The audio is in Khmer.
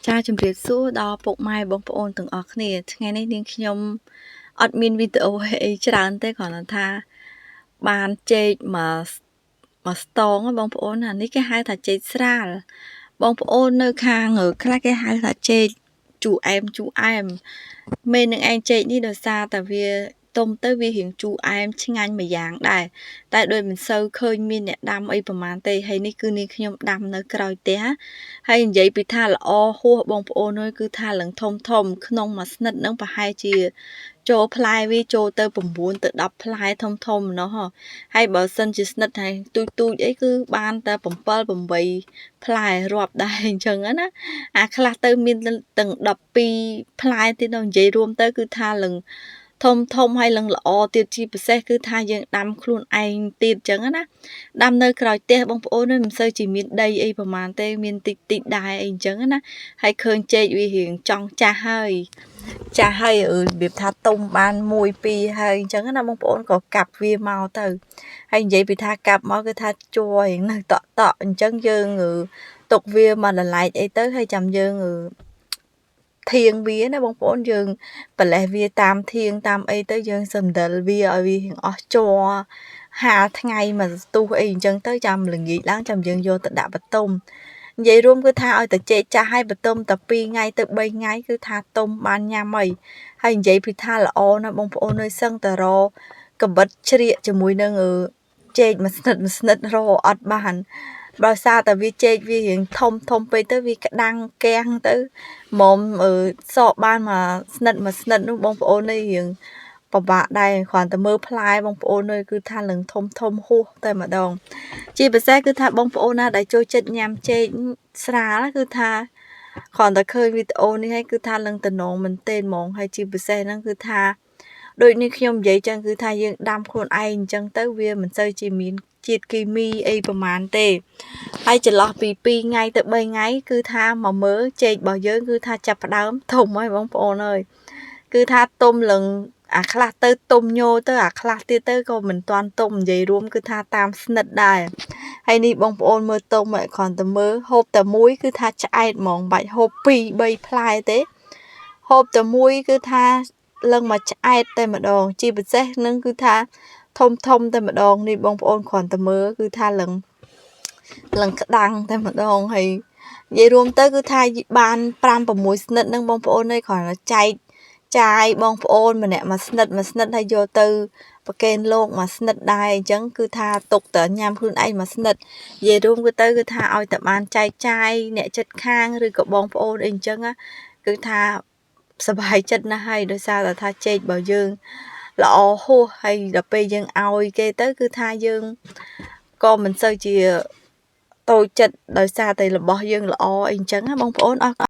ចាជំរាបសួរដល់ពុកម៉ែបងប្អូនទាំងអស់គ្នាថ្ងៃនេះនាងខ្ញុំអត់មានវីដេអូអីច្រើនទេគ្រាន់តែថាបានចេកមកស្តងបងប្អូនអានេះគេហៅថាចេកស្រាលបងប្អូននៅខាងខ្លះគេហៅថាចេកជូរអែមមេនឹងឯងចេកនេះដោយសារតែវាទុំទៅវារៀងជូរអែមឆ្ងាញ់មួយយ៉ាងដែរតែដូចមិនសូវឃើញមានអ្នកដាំអីប្រហែលទេហើយនេះគឺនាងខ្ញុំដាំនៅក្រោយផ្ទះហើយនិយាយពីថាល្អហួសបងប្អូនអើយគឺថាឡើងធំក្នុងមួយស្និតនឹងប្រហែលជាចូលផ្លែវាចូលទៅ9ទៅ10ផ្លែធំម្ណោះហើយបើសិនជាស្និតហើយទូចអីគឺបានតែ7 8ផ្លែរាប់ដែរអញ្ចឹងណាអាខ្លះទៅមានទាំង12ផ្លែទៀតដល់និយាយរួមទៅគឺថាឡើងធំហើយឡើងល្អទៀតជាពិសេសគឺថាយើងដាំខ្លួនឯងទៀតអញ្ចឹងណាដាំនៅក្រោយផ្ទះបងប្អូនមិនសូវជាមានដីអីប្រហែលទេមានតិចដែរអីអញ្ចឹងណាហើយឃើញចេកវារៀងចង់ចាស់ហើយរបៀបថាទុំបាន1 2ហើយអញ្ចឹងណាបងប្អូនក៏កាប់វាមកទៅហើយនិយាយពីថាកាប់មកគឺថាជួររៀងនៅតក់អញ្ចឹងយើងទុកវាមកដលែកអីទៅហើយចាំយើងធៀងវាណាបងប្អូនយើងប្រលេះវាតាមធៀងតាមអីទៅយើងសណ្ដិលវាឲ្យវារៀងអស់ជ័រហាលថ្ងៃមកស្ទុះអីអញ្ចឹងទៅចាំល្ងាចឡើងចាំយើងយកទៅដាក់បន្ទុំនិយាយរួមគឺថាឲ្យតែចេកចាស់ឲ្យបន្ទុំតែ2ថ្ងៃទៅ3ថ្ងៃគឺថាទុំបានញ៉ាំហើយនិយាយពីថាល្អណាបងប្អូនអើយសឹងតែរកកបិតជ្រៀកជាមួយនឹងចេកមួយស្និតរកអត់បានបើសារតែវាចេកវារៀងធំពេកទៅវាក្តាំងកាំងទៅមុំសកបានមួយស្និតនោះបងប្អូននេះរៀងពិបាកដែរគ្រាន់តែមើលផ្លែបងប្អូនគឺថានឹងធំហួសតែម្ដងជាពិសេសគឺថាបងប្អូនណាដែលចូលចិត្តញ៉ាំចេកស្រាលគឺថាគ្រាន់តែឃើញវីដេអូនេះហើយគឺថានឹងតំណងមែនទែនហ្មងហើយជាពិសេសហ្នឹងគឺថាដូចនេះខ្ញុំនិយាយចឹងគឺថាយើងដាំខ្លួនឯងអញ្ចឹងទៅវាមិនសូវជាមានជាតិគីមីអីប្រហែលទេហើយចន្លោះពី2ថ្ងៃទៅ3ថ្ងៃគឺថាមកមើលចេករបស់យើងគឺថាចាប់ផ្ដើមធំហើយបងប្អូនអើយគឺថាទុំឡើងអាខ្លះទៅទុំញោទៅអាខ្លះទៀតទៅក៏មិនទាន់ទុំនិយាយរួមគឺថាតាមស្និតដែរហើយនេះបងប្អូនមើលទុំឲ្យគ្រាន់តែមើលហូបតែមួយគឺថាឆ្អែតហ្មងបាច់ហូប2 3ផ្លែទេហូបតែមួយគឺថាឡើងមកឆ្អែតតែម្ដងជាពិសេសនឹងគឺថាធំតែម្ដងនេះបងប្អូនគ្រាន់តែមើលគឺថាឡើងក្តាំងតែម្ដងហើយនិយាយរួមទៅគឺថាបាន5 6ស្និតហ្នឹងបងប្អូនអើយគ្រាន់តែចែកចាយបងប្អូនម្នាក់មួយស្និតហើយយកទៅប្រកេនលោកមួយស្និតដែរអញ្ចឹងគឺថាទុកតែញ៉ាំខ្លួនឯងមួយស្និតនិយាយរួមគឺថាឲ្យតែបានចែកចាយអ្នកចិត្តខាងឬក៏បងប្អូនអីអញ្ចឹងគឺថាសប្បាយចិត្តណាស់ហើយដោយសារតែថាចេករបស់យើងល្អហួសហើយដល់ពេលយើងឲ្យគេទៅគឺថាយើងក៏មិនសូវជាតូចចិត្តដោយសារតែរបស់យើងល្អអីអញ្ចឹងណាបងប្អូនអរ